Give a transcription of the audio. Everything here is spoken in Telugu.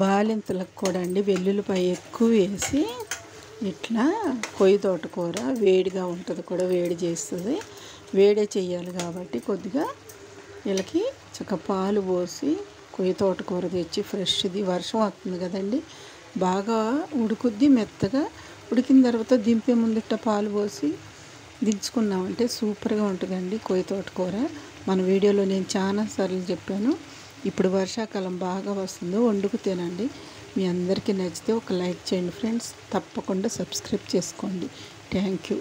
బాలింతలకు కూడా అండి వెల్లుల్లిపాయ ఎక్కువ వేసి ఇట్లా కొయ్య తోటకూర వేడిగా ఉంటుంది, కూడా వేడి చేస్తుంది. వేడే చేయాలి కాబట్టి కొద్దిగా వీళ్ళకి చక్కగా పాలు పోసి కొయ్య తోటకూర తెచ్చి ఫ్రెష్ది, వర్షం వస్తుంది కదండి, బాగా ఉడుకుద్ది. మెత్తగా ఉడికిన తర్వాత దింపే ముందుట పాలు పోసి దించుకున్నామంటే సూపర్గా ఉంటుందండి కొయ్య తోటకూర. మన వీడియోలో నేను చాలా సార్లు చెప్పాను. ఇప్పుడు వర్షాకాలం బాగా వస్తుంది, వండుకు తినండి. మీ అందరికీ నచ్చితే ఒక లైక్ చేయండి ఫ్రెండ్స్, తప్పకుండా సబ్స్క్రైబ్ చేసుకోండి. Thank you.